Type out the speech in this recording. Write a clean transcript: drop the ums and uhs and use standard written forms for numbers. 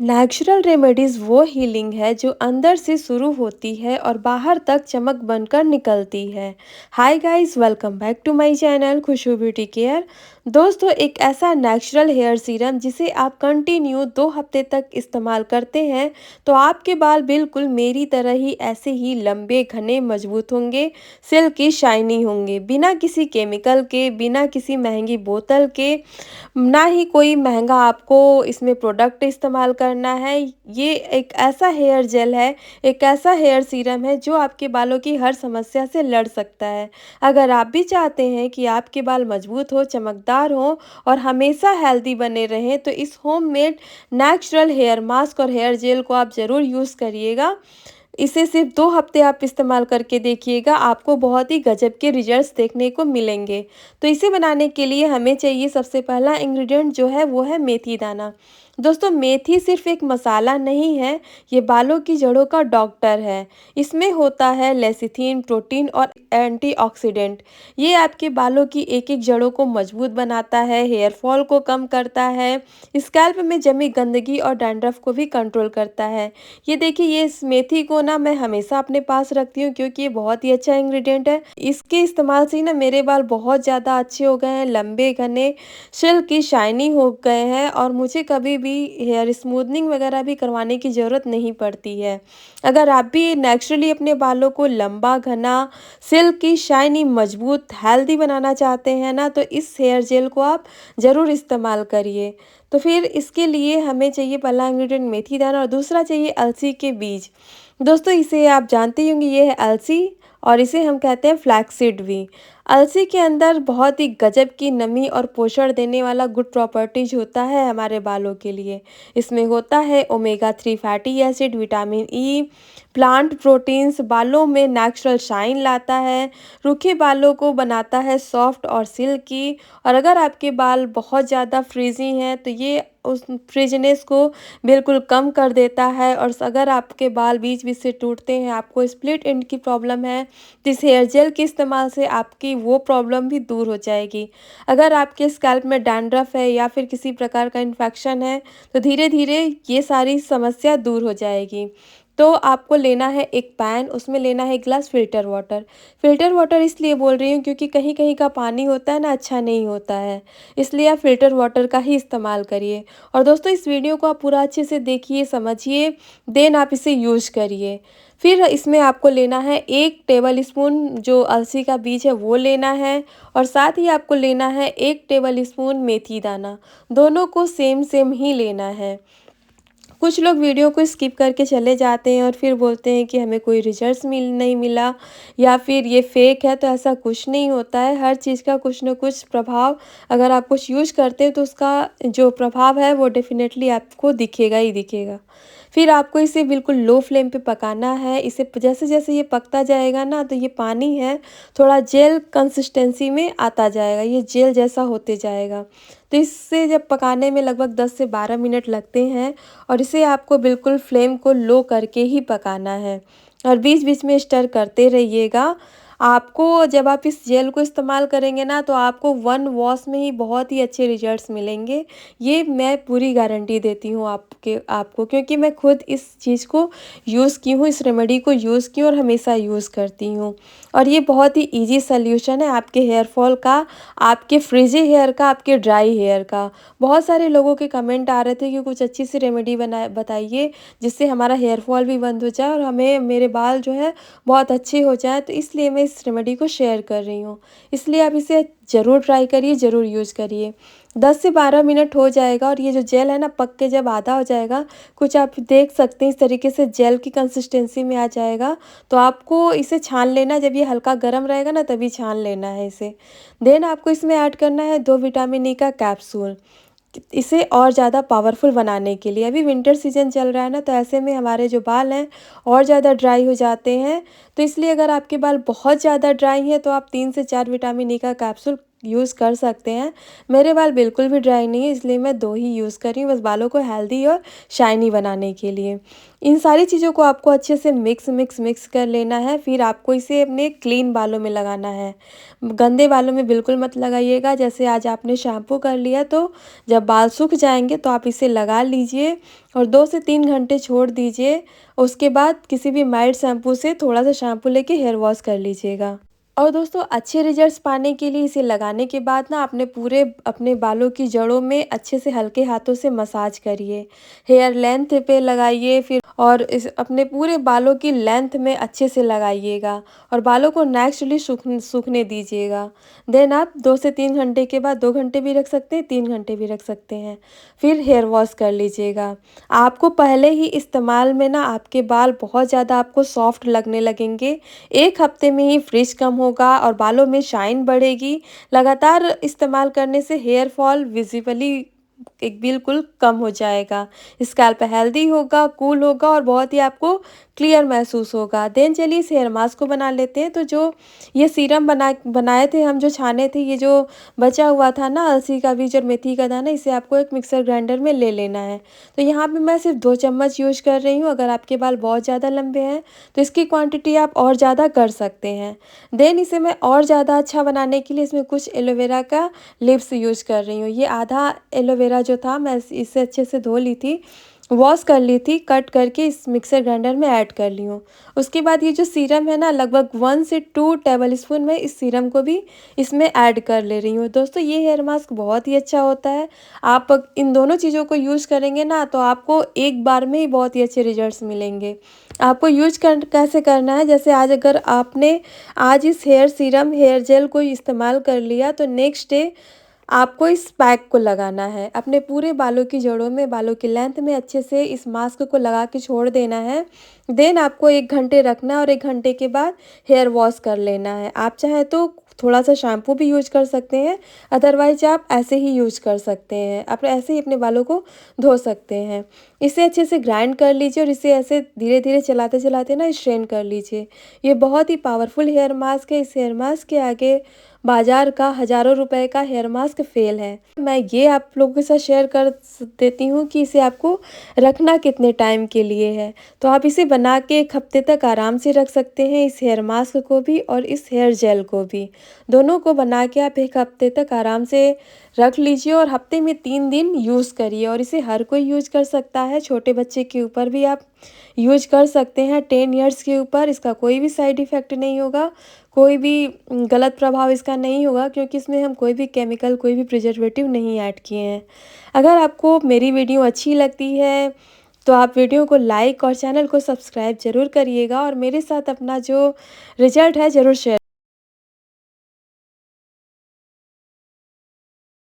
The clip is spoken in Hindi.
नेचुरल रेमेडीज़ वो हीलिंग है जो अंदर से शुरू होती है और बाहर तक चमक बनकर निकलती है। Hi guys, welcome back to my channel Khushboo beauty care. दोस्तों, एक ऐसा नेचुरल हेयर सीरम जिसे आप कंटिन्यू 2 हफ्ते तक इस्तेमाल करते हैं तो आपके बाल बिल्कुल मेरी तरह ही ऐसे ही लंबे, घने, मजबूत होंगे, सिल्की, शाइनी होंगे, बिना किसी केमिकल के, बिना किसी महंगी बोतल के, ना ही कोई महँगा आपको इसमें प्रोडक्ट इस्तेमाल करना है। ये एक ऐसा हेयर जेल है, एक ऐसा हेयर सीरम है जो आपके बालों की हर समस्या से लड़ सकता है। अगर आप भी चाहते हैं कि आपके बाल मजबूत हो, चमकदार हों और हमेशा हेल्दी बने रहें, तो इस होममेड नेचुरल हेयर मास्क और हेयर जेल को आप ज़रूर यूज़ करिएगा। इसे सिर्फ 2 हफ्ते आप इस्तेमाल करके देखिएगा, आपको बहुत ही गज़ब के रिज़ल्ट्स देखने को मिलेंगे। तो इसे बनाने के लिए हमें चाहिए सबसे पहला इंग्रीडिएंट जो है वो है मेथी दाना। दोस्तों, मेथी सिर्फ़ एक मसाला नहीं है, ये बालों की जड़ों का डॉक्टर है। इसमें होता है लेसिथिन, प्रोटीन और एंटीऑक्सीडेंट। ये आपके बालों की एक-एक जड़ों को मजबूत बनाता है, हेयर फॉल को कम करता है, स्कैल्प में जमी गंदगी और डैंड्रफ को भी कंट्रोल करता है। ये देखिए, ये इस मेथी को ना मैं हमेशा अपने पास रखती हूँ क्योंकि ये बहुत ही अच्छा इंग्रेडिएंट है। इसके इस्तेमाल से ही ना मेरे बाल बहुत ज़्यादा अच्छे हो गए हैं, लंबे, घने, सिल्की, शाइनी हो गए हैं और मुझे कभी भी हेयर स्मूथनिंग वगैरह भी करवाने की ज़रूरत नहीं पड़ती है। अगर आप भी नेचुरली अपने बालों को लंबा, घना, सिल्की, शाइनी, मजबूत, हेल्दी बनाना चाहते हैं ना, तो इस हेयर जेल को आप ज़रूर इस्तेमाल करिए। तो फिर इसके लिए हमें चाहिए पहला इंग्रेडिएंट मेथी दाना और दूसरा चाहिए अलसी के बीज। दोस्तों, इसे आप जानते ही होंगे, ये है अलसी और इसे हम कहते हैं फ्लैक्सीड भी। अलसी के अंदर बहुत ही गजब की नमी और पोषण देने वाला गुड प्रॉपर्टीज होता है हमारे बालों के लिए। इसमें होता है omega 3 fatty acid, vitamin E, plant proteins, बालों में नेचुरल शाइन लाता है, रूखे बालों को बनाता है सॉफ्ट और सिल्की। और अगर आपके बाल बहुत ज़्यादा फ्रीज़ी हैं तो ये उस फ्रीज़नेस को बिल्कुल कम कर देता है। और अगर आपके बाल बीच-बीच से टूटते हैं, आपको स्प्लिट एंड की प्रॉब्लम है, तो इस हेयर जेल के इस्तेमाल से आपकी वो प्रॉब्लम भी दूर हो जाएगी। अगर आपके स्कैल्प में डैंड्रफ है या फिर किसी प्रकार का इन्फेक्शन है, तो धीरे-धीरे ये सारी समस्या दूर हो जाएगी। तो आपको लेना है एक पैन, उसमें लेना है 1 glass filter water. Filter water इसलिए बोल रही हूँ क्योंकि कहीं-कहीं का पानी होता है ना, अच्छा नहीं होता है, इसलिए आप फ़िल्टर वाटर का ही इस्तेमाल करिए। और दोस्तों, इस वीडियो को आप पूरा अच्छे से देखिए, समझिए, देन आप इसे यूज़ करिए। फिर इसमें आपको लेना है 1 टेबल स्पून जो अलसी का बीज है वो लेना है और साथ ही आपको लेना है 1 टेबल स्पून मेथी दाना। दोनों को सेम-सेम ही लेना है। कुछ लोग वीडियो को स्किप करके चले जाते हैं और फिर बोलते हैं कि हमें कोई रिजल्ट्स नहीं मिला या फिर ये फेक है। तो ऐसा कुछ नहीं होता है। हर चीज़ का कुछ न कुछ प्रभाव, अगर आप कुछ यूज़ करते हैं तो उसका जो प्रभाव है वो डेफ़िनेटली आपको दिखेगा ही दिखेगा। फिर आपको इसे बिल्कुल लो फ्लेम पे पकाना है। इसे जैसे-जैसे ये पकता जाएगा ना, तो ये पानी है थोड़ा जेल कंसिस्टेंसी में आता जाएगा, ये जेल जैसा होते जाएगा। तो इससे जब पकाने में लगभग 10 से 12 मिनट लगते हैं और इसे आपको बिल्कुल फ्लेम को लो करके ही पकाना है और बीच-बीच में स्टर करते रहिएगा। आपको जब आप इस जेल को इस्तेमाल करेंगे ना, तो आपको 1 वॉश में ही बहुत ही अच्छे रिजल्ट्स मिलेंगे। ये मैं पूरी गारंटी देती हूँ आपको क्योंकि मैं खुद इस चीज़ को यूज़ की हूँ, इस रेमेडी को यूज़ की हूँ और हमेशा यूज़ करती हूँ। और ये बहुत ही ईज़ी सॉल्यूशन है आपके हेयर फॉल का, आपके फ्रिज़ी हेयर का, आपके ड्राई हेयर का। बहुत सारे लोगों के कमेंट आ रहे थे कि कुछ अच्छी सी रेमेडी बताइए जिससे हमारा हेयर फॉल भी बंद हो जाए और हमें मेरे बाल जो है बहुत अच्छे हो जाएँ। तो इसलिए मैं इस रेमेडी को शेयर कर रही हूँ। इसलिए आप इसे ज़रूर ट्राई करिए, ज़रूर यूज़ करिए। 10 से 12 मिनट हो जाएगा और ये जो जेल है ना, पक के जब आधा हो जाएगा, कुछ आप देख सकते हैं इस तरीके से जेल की कंसिस्टेंसी में आ जाएगा, तो आपको इसे छान लेना। जब ये हल्का गर्म रहेगा ना, तभी छान लेना है इसे। देन आपको इसमें ऐड करना है 2 विटामिन ई का कैप्सूल। इसे और ज़्यादा पावरफुल बनाने के लिए, अभी विंटर सीज़न चल रहा है ना, तो ऐसे में हमारे जो बाल हैं और ज़्यादा ड्राई हो जाते हैं। तो इसलिए अगर आपके बाल बहुत ज़्यादा ड्राई हैं तो आप 3 से 4 विटामिन ई का कैप्सूल यूज़ कर सकते हैं। मेरे बाल बिल्कुल भी ड्राई नहीं है, इसलिए मैं 2 ही यूज़ कर रही हूँ बस बालों को हेल्दी और शाइनी बनाने के लिए। इन सारी चीज़ों को आपको अच्छे से मिक्स कर लेना है, फिर आपको इसे अपने क्लीन बालों में लगाना है। गंदे बालों में बिल्कुल मत लगाइएगा। जैसे आज आपने शैम्पू कर लिया तो जब बाल सूख जाएँगे तो आप इसे लगा लीजिए और 2 से 3 घंटे छोड़ दीजिए। उसके बाद किसी भी माइल्ड शैम्पू से थोड़ा-सा शैम्पू लेके हेयर वॉश कर लीजिएगा। और दोस्तों अच्छे रिजल्ट्स पाने के लिए इसे लगाने के बाद ना अपने बालों की जड़ों में अच्छे से हल्के हाथों से मसाज करिए। हेयर लेंथ पे लगाइए फिर और इस अपने पूरे बालों की लेंथ में अच्छे से लगाइएगा और बालों को नेचुरली सूखने दीजिएगा। देन आप 2 से 3 घंटे के बाद 2 घंटे भी रख सकते हैं, 3 घंटे भी रख सकते हैं। फिर हेयर वॉश कर लीजिएगा। आपको पहले ही इस्तेमाल में ना आपके बाल बहुत ज़्यादा आपको सॉफ्ट लगने लगेंगे। 1 हफ्ते में ही फ्रिज कम होगा और बालों में शाइन बढ़ेगी। लगातार इस्तेमाल करने से हेयर फॉल विज़िबली एक बिल्कुल कम हो जाएगा। स्कैल्प हेल्दी होगा, कूल होगा और बहुत ही आपको क्लियर महसूस होगा। देन चलिए इस हेयर मास्क को बना लेते हैं। तो जो ये सीरम बनाए थे हम, जो छाने थे, ये जो बचा हुआ था ना अलसी का बीज और मेथी का दाना, इसे आपको एक मिक्सर ग्राइंडर में ले लेना है। तो यहाँ पे मैं सिर्फ 2 चम्मच यूज़ कर रही हूँ। अगर आपके बाल बहुत ज़्यादा लंबे हैं तो इसकी क्वांटिटी आप और ज़्यादा कर सकते हैं। देन इसे मैं और ज़्यादा अच्छा बनाने के लिए इसमें कुछ एलोवेरा का लिप्स यूज़ कर रही हूँ। ये आधा एलोवेरा जो था मैं इसे अच्छे से धो ली थी, वॉश कर ली थी, कट करके इस मिक्सर ग्राइंडर में ऐड कर ली हूँ। उसके बाद ये जो सीरम है ना, लगभग 1 से 2 टेबलस्पून मैं इस सीरम को भी इसमें ऐड कर ले रही हूँ। दोस्तों ये हेयर मास्क बहुत ही अच्छा होता है। आप इन दोनों चीज़ों को यूज़ करेंगे ना तो आपको एक बार में ही बहुत ही अच्छे रिजल्ट्स मिलेंगे। आपको यूज़ कैसे करना है, जैसे आज अगर आपने आज इस हेयर सीरम, हेयर जेल को इस्तेमाल कर लिया तो नेक्स्ट डे आपको इस पैक को लगाना है। अपने पूरे बालों की जड़ों में, बालों की लेंथ में अच्छे से इस मास्क को लगा के छोड़ देना है। देन आपको 1 घंटे रखना है और 1 घंटे के बाद हेयर वॉश कर लेना है। आप चाहें तो थोड़ा-सा शैम्पू भी यूज़ कर सकते हैं, अदरवाइज़ आप ऐसे ही यूज़ कर सकते हैं। आप ऐसे ही अपने बालों को धो सकते हैं। इसे अच्छे से ग्राइंड कर लीजिए और इसे ऐसे धीरे-धीरे चलाते-चलाते ना स्ट्रेन कर लीजिए। ये बहुत ही पावरफुल हेयर मास्क है। इस हेयर मास्क के आगे बाज़ार का हज़ारों रुपए का हेयर मास्क फ़ेल है। मैं ये आप लोगों के साथ शेयर कर देती हूँ कि इसे आपको रखना कितने टाइम के लिए है। तो आप इसे बना के 1 हफ्ते तक आराम से रख सकते हैं, इस हेयर मास्क को भी और इस हेयर जेल को भी। दोनों को बना के आप 1 हफ्ते तक आराम से रख लीजिए और हफ्ते में 3 दिन यूज़ करिए और इसे हर कोई यूज़ कर सकता है। छोटे बच्चे के ऊपर भी आप यूज़ कर सकते हैं, 10 इयर्स के ऊपर। इसका कोई भी साइड इफ़ेक्ट नहीं होगा, कोई भी गलत प्रभाव इसका नहीं होगा, क्योंकि इसमें हम कोई भी केमिकल, कोई भी प्रिजर्वेटिव नहीं ऐड किए हैं। अगर आपको मेरी वीडियो अच्छी लगती है तो आप वीडियो को लाइक और चैनल को सब्सक्राइब ज़रूर करिएगा और मेरे साथ अपना जो रिज़ल्ट है ज़रूर शेयर